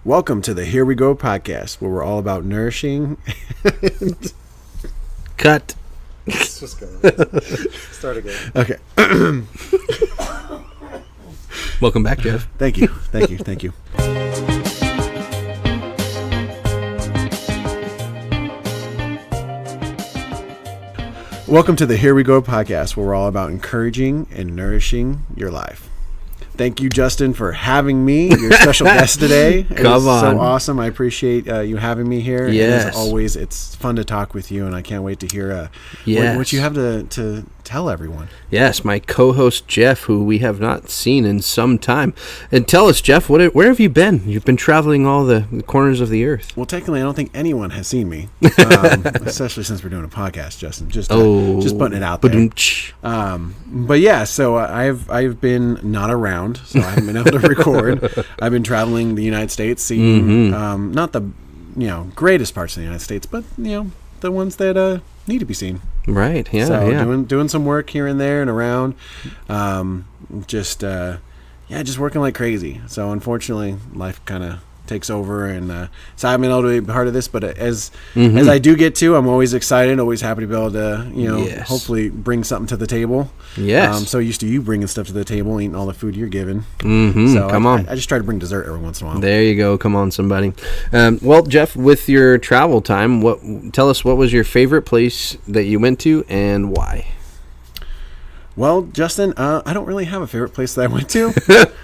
Welcome to the Here We Go podcast, where we're all about nourishing. Cut. Let's just go. Start again. Okay. Welcome back, Jeff. Thank you. Welcome to the Here We Go podcast, where we're all about encouraging and nourishing your life. Thank you, Justin, for having me, your special guest today. Come on. So awesome. I appreciate you having me here. Yes. And as always, it's fun to talk with you, and I can't wait to hear Yes. what you have to tell everyone. Yes, my co-host, Jeff, who we have not seen in some time. And tell us, Jeff, where have you been? You've been traveling all the corners of the earth. Well, technically, I don't think anyone has seen me, especially since we're doing a podcast, Justin. Just putting it out there. But yeah, so I've been not around, so I haven't been able to record. I've been traveling the United States, seeing not the greatest parts of the United States, but the ones that need to be seen. Right. Yeah. So yeah. doing some work here and there and around, just working like crazy. So unfortunately, life kind of takes over, and so I haven't been able to be part of this. But as I do get to, I'm always excited, always happy to be able to Yes. hopefully bring something to the table. Yes. So used to you bringing stuff to the table, eating all the food you're given. So come on. I just try to bring dessert every once in a while. There you go. Come on, somebody. Well, Jeff, with your travel time, tell us what was your favorite place that you went to and why? Well, Justin, I don't really have a favorite place that I went to.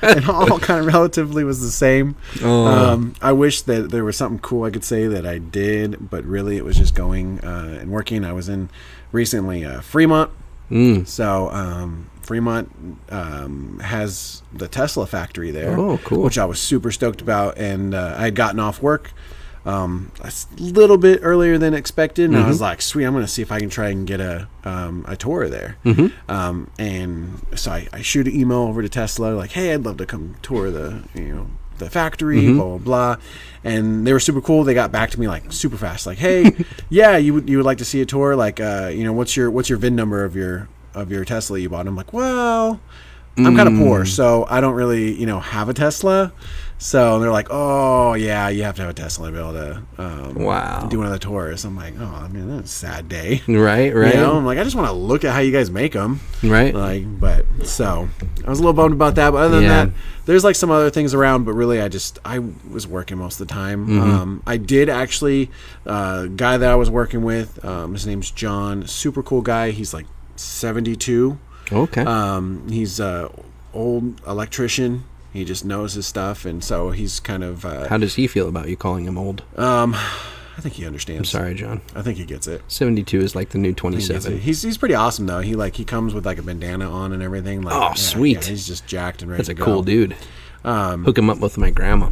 It all kind of relatively was the same. I wish that there was something cool I could say that I did, but really it was just going and working. I was in recently Fremont. So Fremont has the Tesla factory there. Oh, cool. Which I was super stoked about. And I had gotten off work a little bit earlier than expected, and I was like, sweet, I'm going to see if I can try and get a tour there. And so I shoot an email over to Tesla, like, hey, I'd love to come tour the factory, blah, blah, blah. And they were super cool. They got back to me like super fast, like, hey, yeah, you would like to see a tour, like, what's your VIN number of your Tesla you bought? And I'm like, well, I'm kind of poor, so I don't really, have a Tesla. So they're like, oh, yeah, you have to have a Tesla to be able to do one of the tours. I'm like, that's a sad day. Right. I'm like, I just want to look at how you guys make them. Right. So I was a little bummed about that. But other than that, there's like some other things around. But really, I was working most of the time. I did actually, guy that I was working with, his name's John, super cool guy. He's like 72. Okay. He's a old electrician. He just knows his stuff, and so he's kind of... How does he feel about you calling him old? I think he understands. I'm sorry, John. I think he gets it. 72 is like the new 27. He's pretty awesome, though. He comes with like a bandana on and everything. Like, oh, sweet. Yeah, he's just jacked and ready to go. That's a cool dude. Hook him up with my grandma.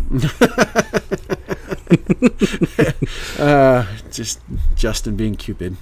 Just Justin being Cupid.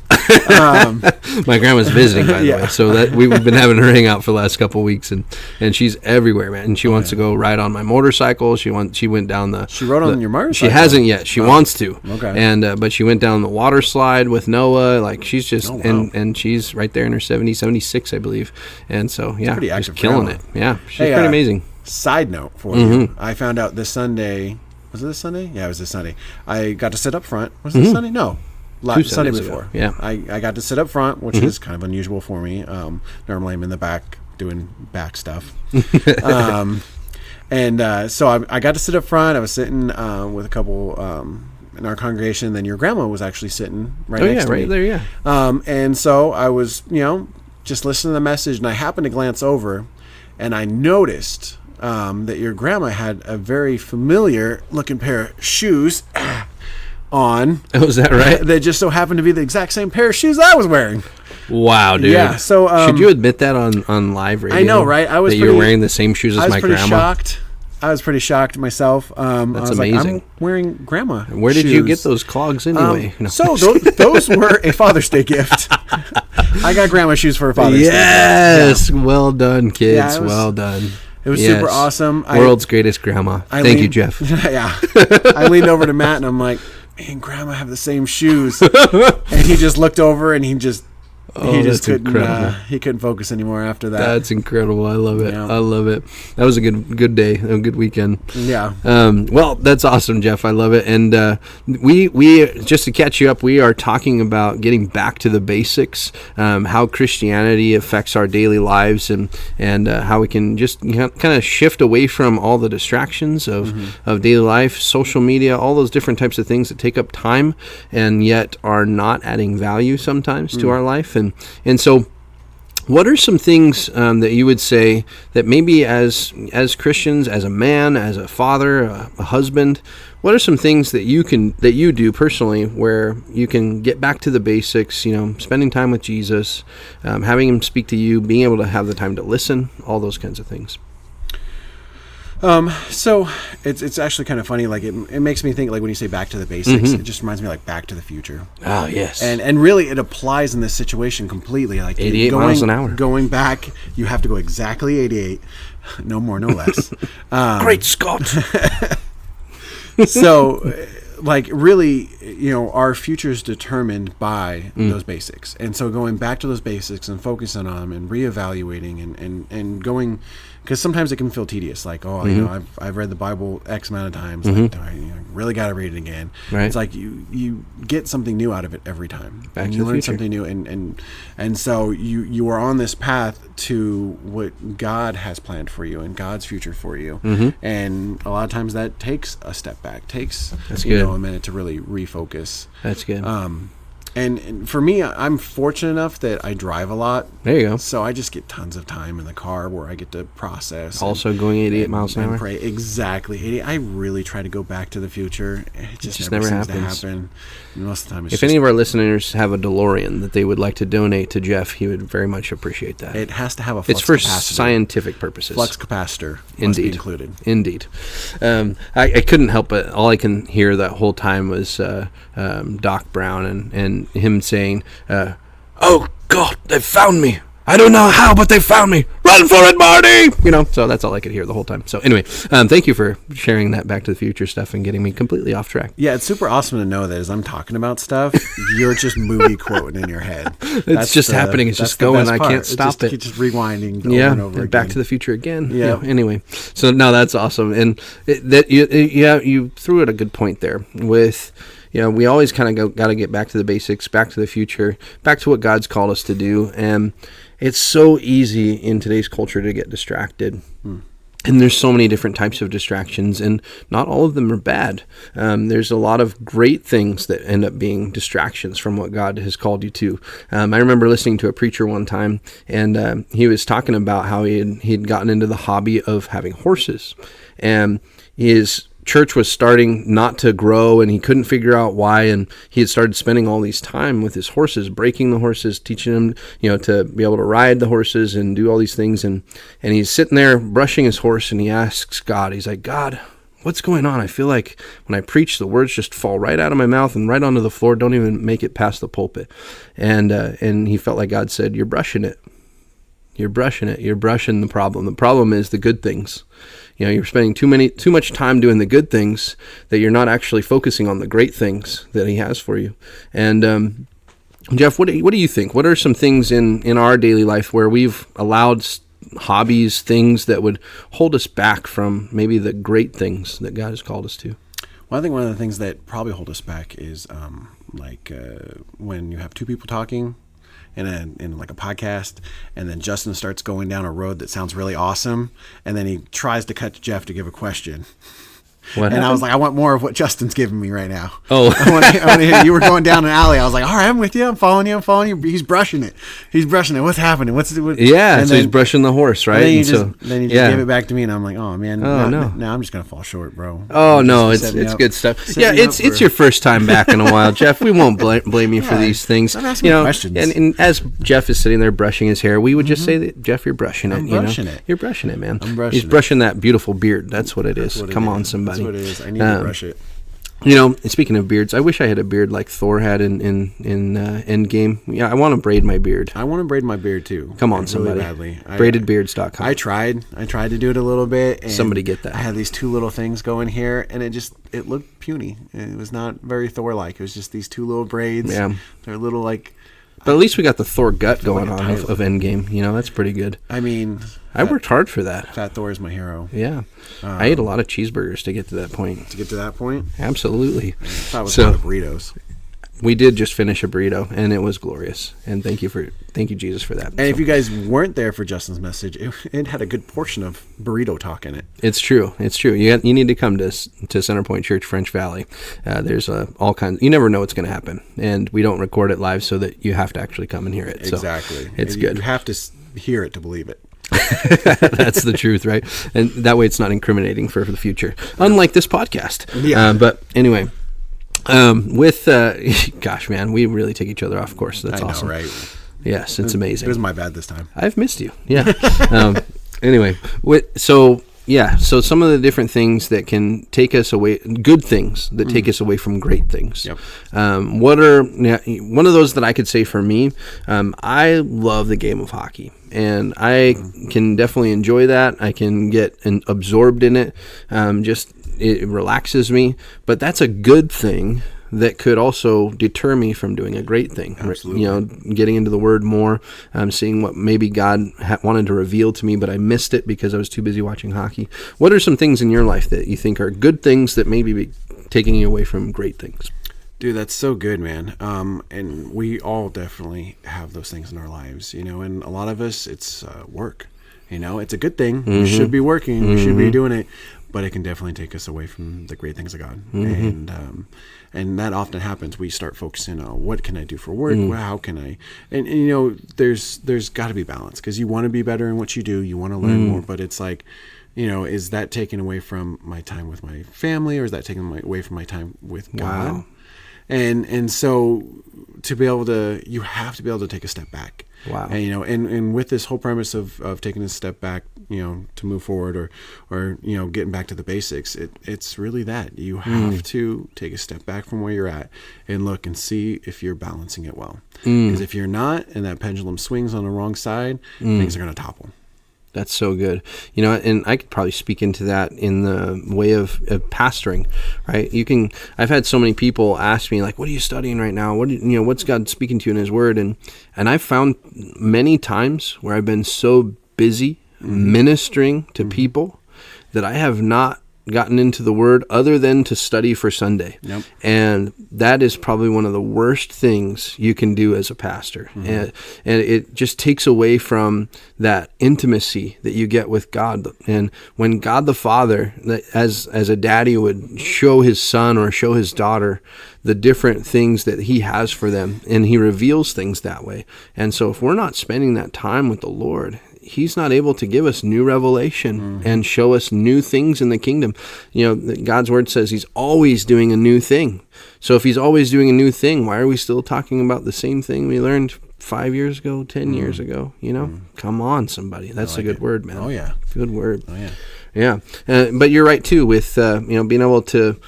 My grandma's visiting, by the way, so that we've been having her hang out for the last couple of weeks, and she's everywhere, man. And she wants to go ride on my motorcycle. She went down the. She rode on your motorcycle. She hasn't yet. She wants to. Okay. And but she went down the water slide with Noah. Like she's just and she's right there in her 76, I believe. And so yeah, pretty just active killing grandma. it. Yeah, she's pretty amazing. Side note for you, I found out this Sunday. Was it this Sunday? Yeah, it was this Sunday. I got to sit up front. Was it this Sunday? No. Sunday before. Ago. Yeah. I got to sit up front, which is kind of unusual for me. Normally I'm in the back doing back stuff. So I got to sit up front. I was sitting with a couple in our congregation. Then your grandma was actually sitting right next to me. Right there, yeah. And so I was, just listening to the message, and I happened to glance over, and I noticed that your grandma had a very familiar looking pair of shoes on. Oh, is that right? That just so happened to be the exact same pair of shoes I was wearing. Wow, dude. Yeah. So should you admit that on live radio? I know, right? You were wearing the same shoes as my grandma. Shocked. I was pretty shocked myself. That's amazing. like, I'm wearing grandma. Where did you get those clogs anyway? So those were a Father's Day gift. I got grandma shoes for a Father's Day. Yes, well done, kids. Yeah, well done. It was super awesome. World's greatest grandma. Thank you, Jeff. Yeah. I leaned over to Matt and I'm like, me and grandma have the same shoes. And he just looked over and he just Oh, he just that's incredible. he couldn't focus anymore after that. That's incredible. I love it. Yeah. I love it. That was a good day, a good weekend. Yeah. Well, that's awesome, Jeff. I love it. And we just to catch you up, we are talking about getting back to the basics, how Christianity affects our daily lives, and how we can just kind of shift away from all the distractions of daily life, social media, all those different types of things that take up time and yet are not adding value sometimes to our life. And so what are some things that you would say that maybe as Christians, as a man, as a father, a husband, what are some things that you do personally where you can get back to the basics, spending time with Jesus, having him speak to you, being able to have the time to listen, all those kinds of things? So it's actually kind of funny. Like it makes me think, like when you say back to the basics, it just reminds me like Back to the Future. Oh yes. And really it applies in this situation completely. Like 88 miles an hour. Going back, you have to go exactly 88, no more, no less. Great Scott. So like really, our future is determined by those basics. And so going back to those basics and focusing on them and reevaluating and going, because sometimes it can feel tedious, like, I've read the Bible X amount of times, like, I really got to read it again. Right. It's like you get something new out of it every time. Back and to you the learn future. something new, and so you are on this path to what God has planned for you and God's future for you. And a lot of times that takes a step back, takes a minute to really refocus. That's good. And for me, I'm fortunate enough that I drive a lot. There you go. So I just get tons of time in the car where I get to process. Also going 88 miles an hour. Pray. Exactly. 80. I really try to go back to the future. It just never seems happens. to happen. And most of the time, it's If any of our listeners have a DeLorean that they would like to donate to Jeff, he would very much appreciate that. it has to have a flux It's for capacitor. scientific purposes. Flux capacitor must Indeed. be included. Indeed. I couldn't help it. All I can hear that whole time was Doc Brown and him saying, "Oh God, they found me. I don't know how, but they found me. Run for it, Marty!" So that's all I could hear the whole time. So anyway, thank you for sharing that Back to the Future stuff and getting me completely off track. Yeah, it's super awesome to know that as I'm talking about stuff, you're just movie quoting in your head. It's just happening. It's just going. I can't stop it. It's just rewinding over and over again. Back to the Future again. Yeah. Anyway, so no, that's awesome, and you threw at a good point there with. We always kind of got to get back to the basics, back to the future, back to what God's called us to do. And it's so easy in today's culture to get distracted. And there's so many different types of distractions, and not all of them are bad. There's a lot of great things that end up being distractions from what God has called you to. I remember listening to a preacher one time, and he was talking about how he'd gotten into the hobby of having horses. And his church was starting not to grow, and he couldn't figure out why, and he had started spending all these time with his horses, breaking the horses, teaching them to be able to ride the horses and do all these things, and he's sitting there brushing his horse, and he asks God, he's like, "God, what's going on? I feel like when I preach, the words just fall right out of my mouth and right onto the floor, don't even make it past the pulpit." And he felt like God said, "You're brushing it. You're brushing it. You're brushing the problem. The problem is the good things. You're spending too much time doing the good things that you're not actually focusing on the great things that he has for you." And Jeff, what do you think? What are some things in our daily life where we've allowed hobbies, things that would hold us back from maybe the great things that God has called us to? Well, I think one of the things that probably hold us back is when you have two people talking in like a podcast, and then Justin starts going down a road that sounds really awesome, and then he tries to cut to Jeff to give a question. What happened? I was like, I want more of what Justin's giving me right now. Oh. I want to hear you were going down an alley. I was like, all right, I'm with you. I'm following you. He's brushing it. What's happening? Yeah, and so he's brushing the horse, right? Then you just gave it back to me, and I'm like, oh, man. No. Now I'm just going to fall short, bro. Oh, no, it's good stuff. Yeah, it's your first time back in a while, Jeff. We won't blame you for these things. I'm asking questions. And as Jeff is sitting there brushing his hair, we would just say that, Jeff, you're brushing it. I'm brushing it. You're brushing it, man. He's brushing that beautiful beard. That's what it is. Come on, somebody. That's what it is. I need to brush it. Speaking of beards, I wish I had a beard like Thor had in Endgame. Yeah, I want to braid my beard. I want to braid my beard too. Come on, somebody. Badly. Braidedbeards.com. I tried to do it a little bit. And somebody get that. I had these two little things going here, and it looked puny. It was not very Thor-like. It was just these two little braids. Yeah. They're little like But at least we got the Thor gut going like a on of Endgame. You know, that's pretty good. I mean, I worked hard for that. Fat Thor is my hero. Yeah. I ate a lot of cheeseburgers to get to that point. To get to that point? Absolutely. I thought it was a lot of burritos. We did just finish a burrito, and it was glorious. And thank you, Jesus, for that. And if you guys weren't there for Justin's message, it had a good portion of burrito talk in it. It's true. It's true. You need to come to Centerpoint Church, French Valley. There's all kinds. You never know what's going to happen, and we don't record it live so that you have to actually come and hear it. Exactly. So it's good. You have to hear it to believe it. That's the truth, right? And that way, it's not incriminating for the future, unlike this podcast. Yeah. But anyway. Gosh, man, we really take each other off course. That's awesome. I know, right? Yes, it's amazing. It was my bad this time. I've missed you. Yeah. Anyway, so some of the different things that can take us away, good things that take us away from great things. Yep. What are one of those that I could say for me? I love the game of hockey, and I can definitely enjoy that. I can get absorbed in it. It relaxes me, but that's a good thing that could also deter me from doing a great thing. Absolutely. You know, getting into the Word more, seeing what maybe God wanted to reveal to me, but I missed it because I was too busy watching hockey. What are some things in your life that you think are good things that maybe be taking you away from great things? Dude, that's so good, man. And we all definitely have those things in our lives, you know, and a lot of us, it's work. You know, it's a good thing. Mm-hmm. We should be working. We should be doing it. But it can definitely take us away from the great things of God. And that often happens. We start focusing on what can I do for work? Well, how can I? And you know, there's got to be balance because you want to be better in what you do. You want to learn more. But it's like, you know, is that taken away from my time with my family, or is that taken away from my time with God? Wow. And so to be able to, you have to be able to take a step back. Wow. And, you know, and with this whole premise of taking a step back, you know, to move forward or you know, getting back to the basics, it's really that. You have to take a step back from where you're at and look and see if you're balancing it well. Because if you're not, and that pendulum swings on the wrong side, things are going to topple. That's so good. You know, and I could probably speak into that in the way of pastoring, right? I've had so many people ask me, like, what are you studying right now? What's God speaking to you in His Word? And I've found many times where I've been so busy ministering to people that I have not gotten into the Word other than to study for Sunday. Yep. And that is probably one of the worst things you can do as a pastor. And it just takes away from that intimacy that you get with God. And when God the Father, as a daddy, would show his son or show his daughter the different things that He has for them, and He reveals things that way. And so if we're not spending that time with the Lord, He's not able to give us new revelation and show us new things in the kingdom. You know, God's Word says He's always doing a new thing. So if He's always doing a new thing, why are we still talking about the same thing we learned 5 years ago, 10 years ago? You know, come on, somebody. That's a good word, man. Oh, yeah. Good word. Oh, yeah. Yeah. But you're right, too, with, you know, being able to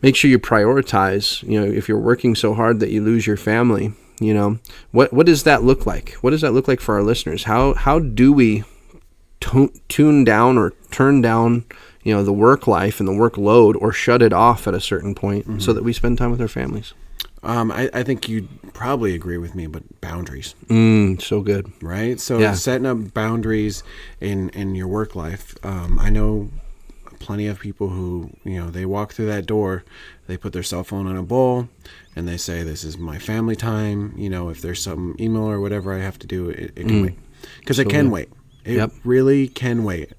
make sure you prioritize, you know, if you're working so hard that you lose your family. You know, what does that look like? What does that look like for our listeners? How do we tune down or turn down, you know, the work life and the workload, or shut it off at a certain point so that we spend time with our families? I think you'd probably agree with me, but boundaries. So good. Right? So setting up boundaries in your work life. I know plenty of people who, you know, they walk through that door, they put their cell phone on a bowl, and they say, this is my family time. You know, if there's some email or whatever I have to do, it can wait. Because it can wait. It really can wait.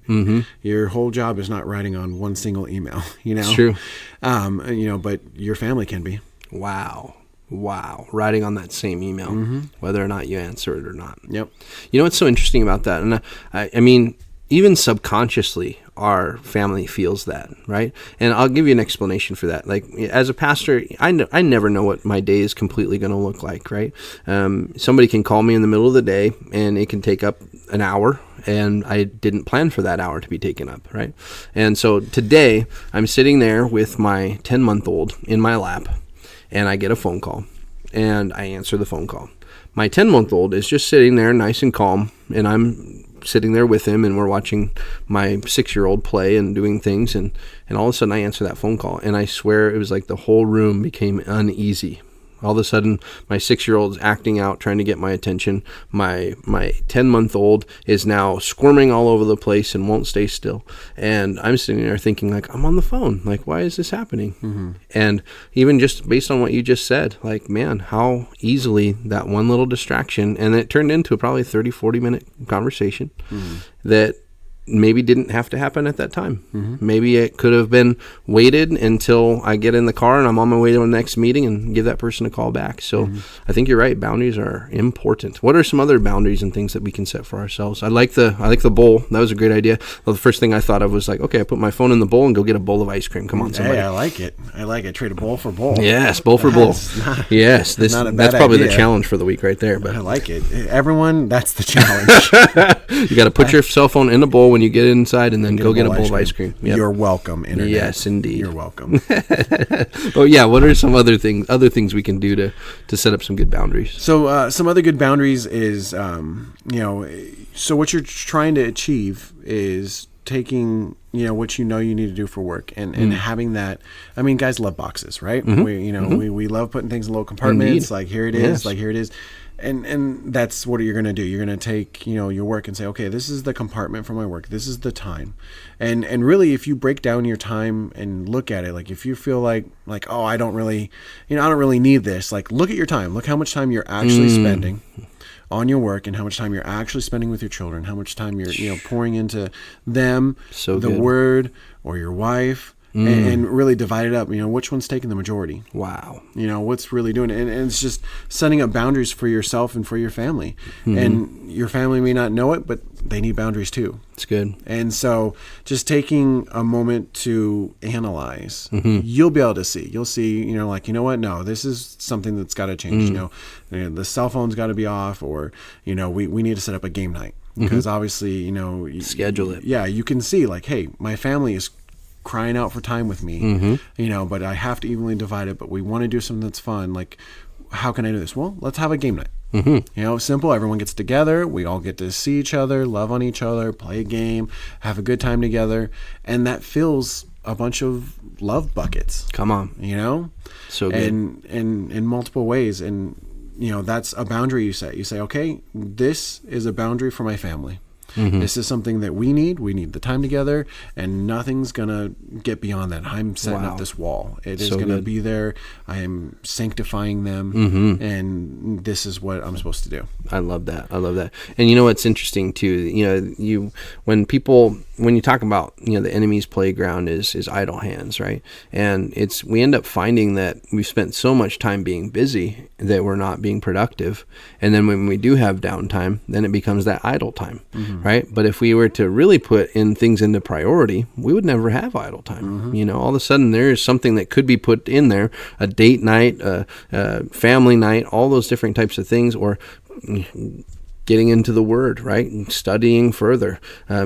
Your whole job is not writing on one single email, you know? It's true. You know, but your family can be. Wow. Writing on that same email, whether or not you answer it or not. Yep. You know what's so interesting about that? And I mean, even subconsciously, our family feels that, right? And I'll give you an explanation for that. Like, as a pastor, I never know what my day is completely going to look like, right? Somebody can call me in the middle of the day, and it can take up an hour, and I didn't plan for that hour to be taken up, right? And so today, I'm sitting there with my 10-month-old in my lap, and I get a phone call, and I answer the phone call. My 10-month-old is just sitting there nice and calm, and I'm sitting there with him, and we're watching my 6-year-old play and doing things, and all of a sudden I answer that phone call, and I swear it was like the whole room became uneasy. All of a sudden, my 6-year-old's acting out, trying to get my attention. My 10-month-old is now squirming all over the place and won't stay still. And I'm sitting there thinking, like, I'm on the phone. Like, why is this happening? Mm-hmm. And even just based on what you just said, like, man, how easily that one little distraction, and it turned into probably a 30, 40-minute conversation that maybe didn't have to happen at that time. Maybe it could have been waited until I get in the car and I'm on my way to the next meeting and give that person a call back. So I think you're right. Boundaries are important. What are some other boundaries and things that we can set for ourselves? I like the bowl. That was a great idea. Well, the first thing I thought of was like, okay, I put my phone in the bowl and go get a bowl of ice cream. Come on, somebody. Hey, I like it. Trade a bowl for bowl. Yes, bowl for bowl. Yes, that's probably the challenge for the week right there. But I like it. Everyone, that's the challenge. You got to put your cell phone in a bowl when you get inside, and then go get a bowl of ice cream. Yep. You're welcome, Internet. Yes, indeed. You're welcome. Oh yeah, what are some other things we can do to set up some good boundaries? So some other good boundaries is, so what you're trying to achieve is taking, what you need to do for work and having that. I mean, guys love boxes, right? We love putting things in little compartments. Indeed. Like here it is, yes. Like here it is. And that's what you're going to do. You're going to take, your work and say, okay, this is the compartment for my work. This is the time. And really, if you break down your time and look at it, like if you feel like, oh, I don't really need this. Like, look at your time. Look how much time you're actually spending on your work and how much time you're actually spending with your children, how much time you're, pouring into them, the word or your wife. And really divide it up. Which one's taking the majority? Wow. What's really doing it? And it's just setting up boundaries for yourself and for your family. And your family may not know it, but they need boundaries too. It's good. And so just taking a moment to analyze, you'll be able to see. You'll see, no, this is something that's got to change. The cell phone's got to be off, or, we need to set up a game night. Because obviously, schedule it. Yeah, you can see like, hey, my family is crying out for time with me, but I have to evenly divide it, but we want to do something that's fun. Like, how can I do this? Well, let's have a game night. Simple. Everyone gets together. We all get to see each other, love on each other, play a game, have a good time together. And that fills a bunch of love buckets. Come on. So good. And in multiple ways. And, that's a boundary you set. You say, okay, this is a boundary for my family. This is something that we need. We need the time together, and nothing's going to get beyond that. I'm setting up this wall. It is going to be there. I am sanctifying them, and this is what I'm supposed to do. I love that. And what's interesting too, when you talk about, the enemy's playground is idle hands, right? And we end up finding that we've spent so much time being busy that we're not being productive. And then when we do have downtime, then it becomes that idle time. Right? But if we were to really put things into priority, we would never have idle time. All of a sudden there is something that could be put in there, a date night, a family night, all those different types of things, or getting into the Word, right? And studying further,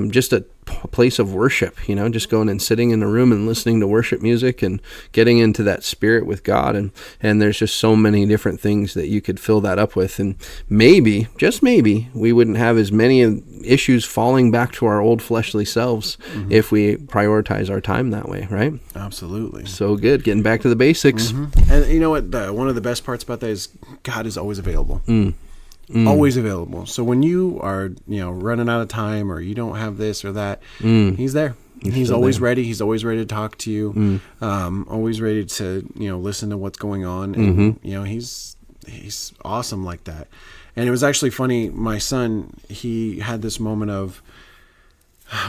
just a place of worship, just going and sitting in a room and listening to worship music and getting into that spirit with God. And there's just so many different things that you could fill that up with. And maybe, just maybe, we wouldn't have as many issues falling back to our old fleshly selves if we prioritize our time that way, right? Absolutely. So good. Getting back to the basics. And you know what? One of the best parts about that is God is always available. Always available. So when you are, running out of time, or you don't have this or that, he's there. He's always ready. He's always ready to talk to you. Always ready to, listen to what's going on. And, he's awesome like that. And it was actually funny. My son, he had this moment of,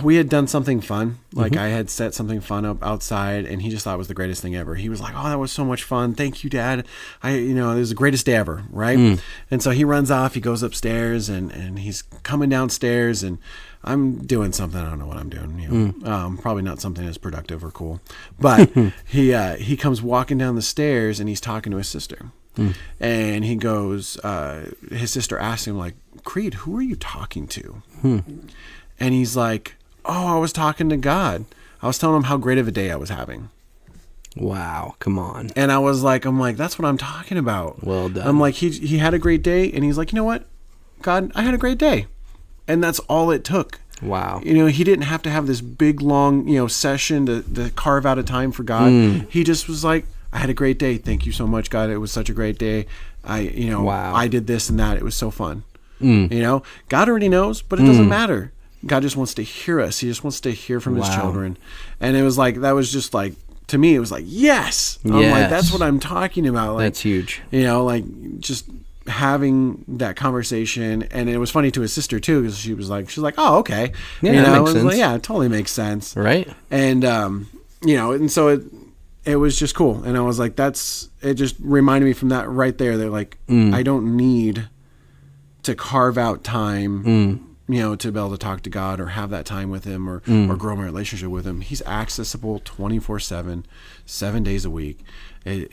we had done something fun. Like I had set something fun up outside, and he just thought it was the greatest thing ever. He was like, oh, that was so much fun. Thank you, Dad. It was the greatest day ever. Right. And so he runs off, he goes upstairs, and he's coming downstairs, and I'm doing something. I don't know what I'm doing. Probably not something as productive or cool, but he comes walking down the stairs, and he's talking to his sister. And he goes, his sister asks him, like, Creed, who are you talking to? And he's like, oh, I was talking to God. I was telling him how great of a day I was having. Wow, come on. And I'm like, that's what I'm talking about. Well done. I'm like, he had a great day, and he's like, you know what, God, I had a great day. And that's all it took. Wow. He didn't have to have this big, long, session to carve out a time for God. He just was like, I had a great day. Thank you so much, God. It was such a great day. Wow. I did this and that. It was so fun. God already knows, but it doesn't matter. God just wants to hear us. He just wants to hear from his children. And it was like, that was just like, to me, it was like, yes. I'm like, that's what I'm talking about. Like, that's huge. Like just having that conversation. And it was funny to his sister too, because she's like, oh, okay. Yeah, that makes sense. Like, yeah, it totally makes sense. Right. And, and so it was just cool. And I was like, it just reminded me from that right there. They're like, I don't need to carve out time, to be able to talk to God or have that time with him or grow my relationship with him. He's accessible 24/7, 7 days a week.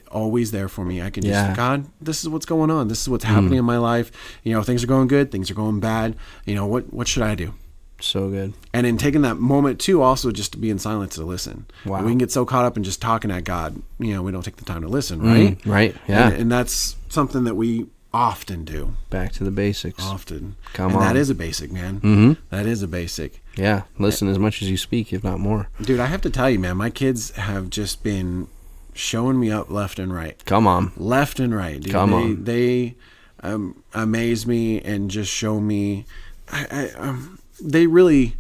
Always there for me. I can just, God, this is what's going on. This is what's happening in my life. Things are going good. Things are going bad. What should I do? So good. And in taking that moment too, also just to be in silence to listen. Wow. We can get so caught up in just talking at God, we don't take the time to listen, right? Right. Yeah. And that's something that we often do. Back to the basics. Often. Come on. That is a basic, man. That is a basic. Yeah. Listen as much as you speak, if not more. Dude, I have to tell you, man, my kids have just been showing me up left and right. Come on. Left and right, dude. Come on. They amaze me and just show me. They really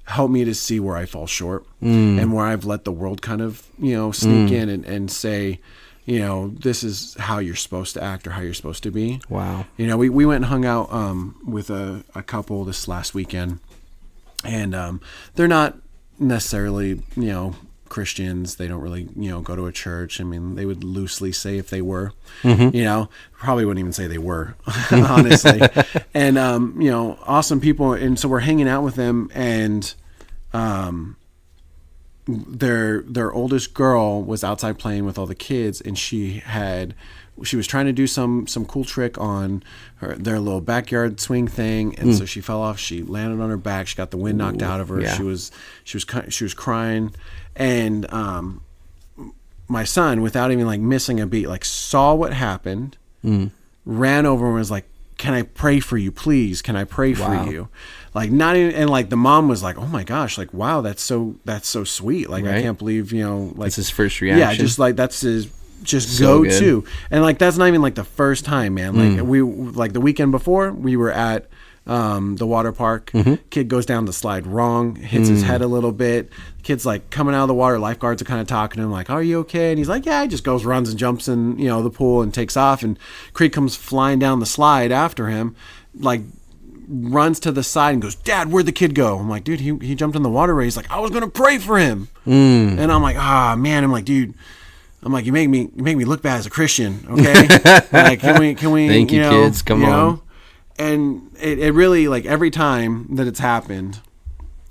help me to see where I fall short and where I've let the world kind of, sneak in and say, this is how you're supposed to act or how you're supposed to be. Wow. We went and hung out with a couple this last weekend, and they're not necessarily, Christians. They don't really, go to a church. I mean, they would loosely say if they were, probably wouldn't even say they were, honestly. And, awesome people. And so we're hanging out with them, and their oldest girl was outside playing with all the kids, and she was trying to do some cool trick on their little backyard swing thing, and so she fell off. She landed on her back. She got the wind knocked out of her. Yeah. She was crying, and my son, without even missing a beat, saw what happened, ran over and was like, "Can I pray for you, please? Can I pray for you?" Not even, and the mom was like, "Oh my gosh, wow, that's so sweet. I can't believe that's his first reaction." Yeah, just that's his just so go to, and that's not even the first time, man. We the weekend before, we were at the water park. Kid goes down the slide wrong, hits his head a little bit. Kid's coming out of the water. Lifeguards are kind of talking to him "Are you okay?" And he's like, "Yeah." He just goes, runs and jumps in the pool and takes off. And Creed comes flying down the slide after him, runs to the side and goes, "Dad, where'd the kid go?" I'm like, "Dude, he jumped in the water." He's like, "I was gonna pray for him." And I'm like, man. I'm like, "Dude." I'm like, you make me look bad as a Christian, okay? Can we? Thank you, kids. Come on. And it really, every time that it's happened,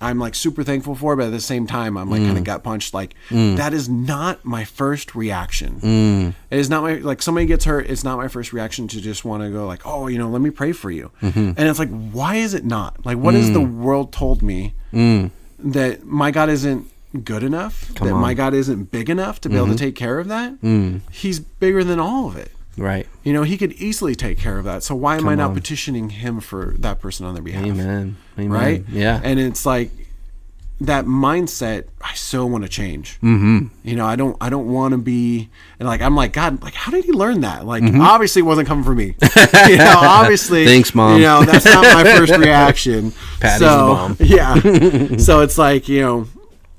I'm super thankful for it, but at the same time, I'm kind of gut punched. That is not my first reaction. It is not my, somebody gets hurt. It's not my first reaction to just want to go oh, let me pray for you. And it's why is it not? What has the world told me that my God isn't good enough, my God isn't big enough to be able to take care of that? He's bigger than all of it. Right. He could easily take care of that. So why am I not petitioning him for that person on their behalf? Amen. Right? Yeah. And it's that mindset I so want to change. I don't want to be, and I'm like, God, how did he learn that? Obviously it wasn't coming from me. Obviously. Thanks, Mom. That's not my first reaction. Patty's the mom. Yeah. So it's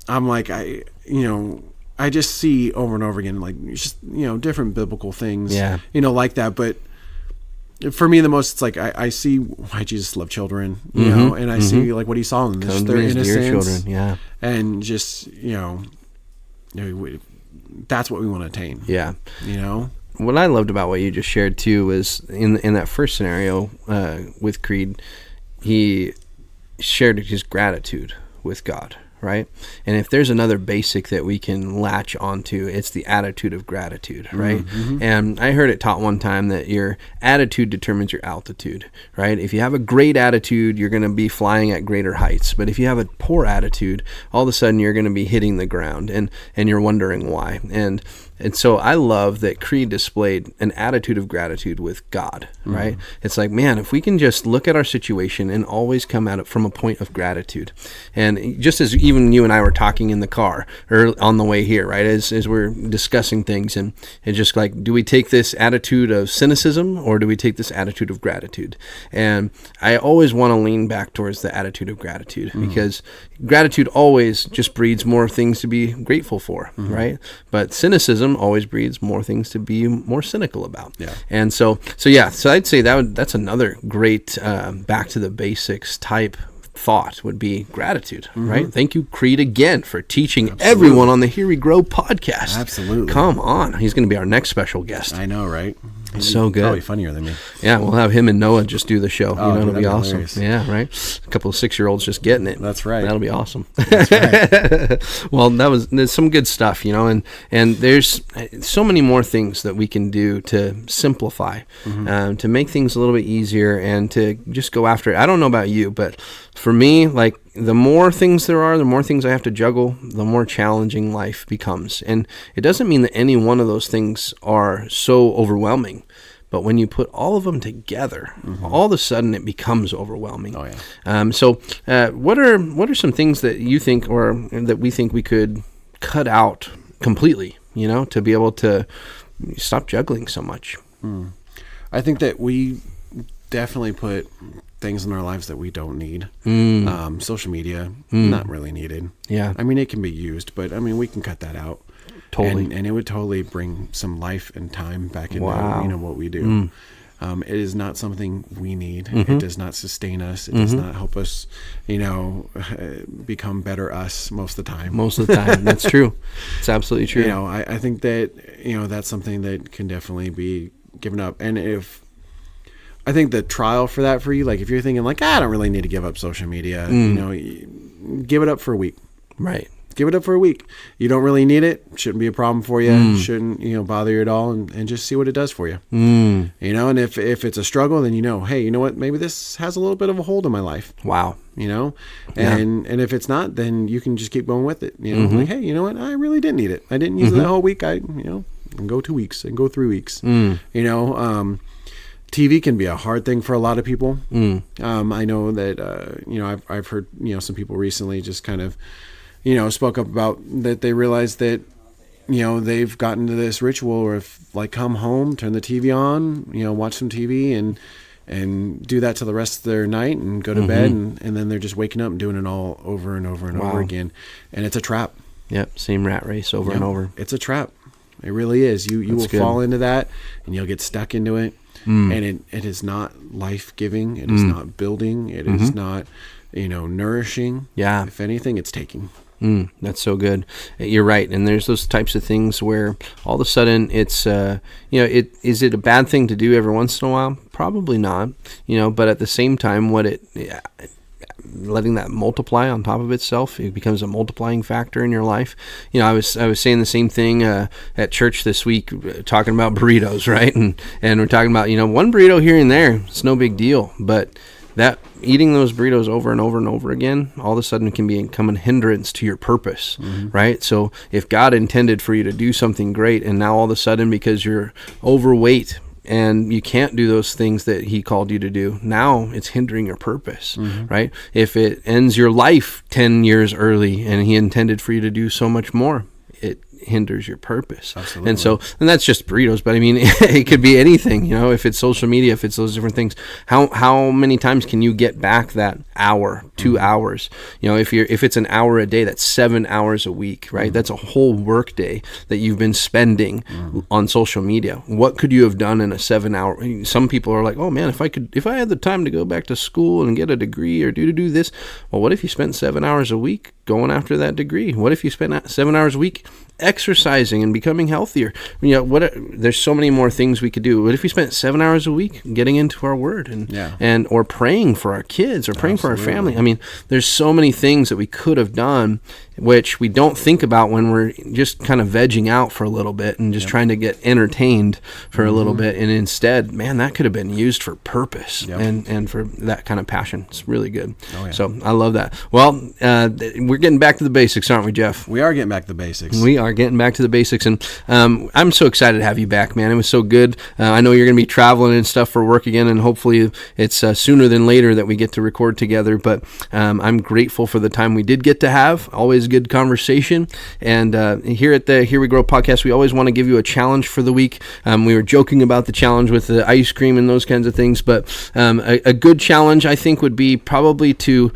I'm I just see over and over again, just, different biblical things, like that. But for me, the most, it's I see why Jesus loved children, and I see what he saw in them, just their innocence, children, and just, that's what we want to attain. Yeah. What I loved about what you just shared too was in that first scenario with Creed, he shared his gratitude with God. Right? And if there's another basic that we can latch onto, it's the attitude of gratitude, right? And I heard it taught one time that your attitude determines your altitude, right? If you have a great attitude, you're going to be flying at greater heights. But if you have a poor attitude, all of a sudden you're going to be hitting the ground and you're wondering why. And And so I love that Creed displayed an attitude of gratitude with God, right? It's like, man, if we can just look at our situation and always come at it from a point of gratitude. And just as even you and I were talking in the car or on the way here, right, as we're discussing things, and it's just like, do we take this attitude of cynicism or do we take this attitude of gratitude? And I always want to lean back towards the attitude of gratitude, because gratitude always just breeds more things to be grateful for, right? But cynicism always breeds more things to be more cynical about. Yeah. And so I'd say that's another great back to the basics type thought would be gratitude, right? Thank you, Creed, again for teaching everyone on the Here We Grow podcast. Absolutely. Come on. He's going to be our next special guest. I know, right? So good. Probably funnier than me. Yeah, we'll have him and Noah just do the show. It'll be awesome. Hilarious. Yeah, right? A couple of 6-year-olds just getting it. That's right. That'll be awesome. That's right. Well, there's some good stuff, and there's so many more things that we can do to simplify, to make things a little bit easier and to just go after it. I don't know about you, but for me, like, the more things there are, the more things I have to juggle, the more challenging life becomes. And it doesn't mean that any one of those things are so overwhelming. But when you put all of them together, all of a sudden it becomes overwhelming. Oh, yeah. So what are some things that you think, or that we think we could cut out completely, to be able to stop juggling so much? I think that we definitely put things in our lives that we don't need. Social media, not really needed. Yeah. I mean, it can be used, but I mean, we can cut that out. Totally. And it would totally bring some life and time back into what we do. It is not something we need. It does not sustain us. It does not help us, become better us most of the time. Most of the time. That's true. It's absolutely true. I think that, that's something that can definitely be given up. And I think the trial for that for you, like if you're thinking like, I don't really need to give up social media, give it up for a week. Right. Give it up for a week. You don't really need it. Shouldn't be a problem for you. Shouldn't, bother you at all, and just see what it does for you. And if it's a struggle, then hey, you know what? Maybe this has a little bit of a hold on my life. Wow. And if it's not, then you can just keep going with it. Like, hey, you know what? I really didn't need it. I didn't use it that whole week. I can go 2 weeks and go 3 weeks. TV can be a hard thing for a lot of people. I know that, I've heard, some people recently just kind of, spoke up about that they realized that, they've gotten to this ritual of like come home, turn the TV on, watch some TV and do that till the rest of their night and go to bed. And then they're just waking up and doing it all over and over and over again. And it's a trap. Yep. Same rat race over and over. It's a trap. It really is. You will fall into that and you'll get stuck into it. And it is not life-giving. It is not building. It is not, nourishing. Yeah. If anything, it's taking. That's so good. You're right. And there's those types of things where all of a sudden it's, is it a bad thing to do every once in a while? Probably not, but at the same time, letting that multiply on top of itself, it becomes a multiplying factor in your life. I was saying the same thing at church this week, talking about burritos, right? And we're talking about, one burrito here and there, it's no big deal, but that eating those burritos over and over and over again, all of a sudden can become a hindrance to your purpose, right? So if God intended for you to do something great, and now all of a sudden because you're overweight and you can't do those things that he called you to do, now it's hindering your purpose, right? If it ends your life 10 years early and he intended for you to do so much more, it hinders your purpose. Absolutely. And that's just burritos, but I mean, it could be anything, if it's social media, if it's those different things. How many times can you get back that hour, 2 hours? If it's an hour a day, that's 7 hours a week, right? That's a whole work day that you've been spending on social media. What could you have done in a 7 hour? Some people are like, oh man, if I had the time to go back to school and get a degree or do this, well, what if you spent 7 hours a week going after that degree? What if you spent 7 hours a week exercising and becoming healthier? There's so many more things we could do. What if we spent 7 hours a week getting into our word and or praying for our kids or praying for our family? I mean, there's so many things that we could have done, which we don't think about when we're just kind of vegging out for a little bit and just trying to get entertained for a little bit. And instead, man, that could have been used for purpose and for that kind of passion. It's really good. So I love that. Well, we're getting back to the basics, aren't we, Jeff? We are getting back to the basics. We are getting back to the basics. And I'm so excited to have you back, man. It was so good. I know you're going to be traveling and stuff for work again, and hopefully it's sooner than later that we get to record together. But I'm grateful for the time we did get to have. Always good conversation. And here at the Here We Grow podcast, we always want to give you a challenge for the week. We were joking about the challenge with the ice cream and those kinds of things, but a good challenge, I think, would be probably to,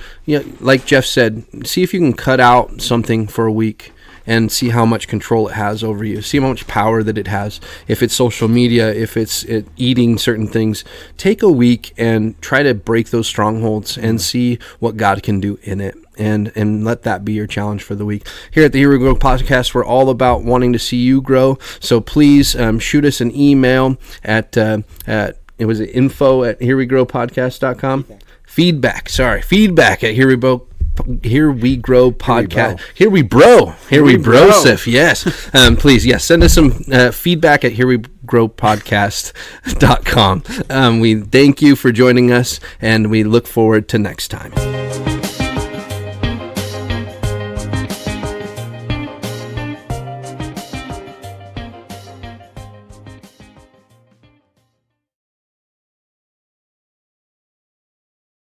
like Jeff said, see if you can cut out something for a week and see how much control it has over you. See how much power that it has. If it's social media, if it's eating certain things, take a week and try to break those strongholds and see what God can do in it. And let that be your challenge for the week. Here at the Here We Grow podcast, we're all about wanting to see you grow. So please shoot us an email at info@herewegropodcast.com. Feedback at Here We Grow podcast. Here we bro, Sif. Yes. Please, send us some feedback at herewegropodcast.com. We thank you for joining us, and we look forward to next time.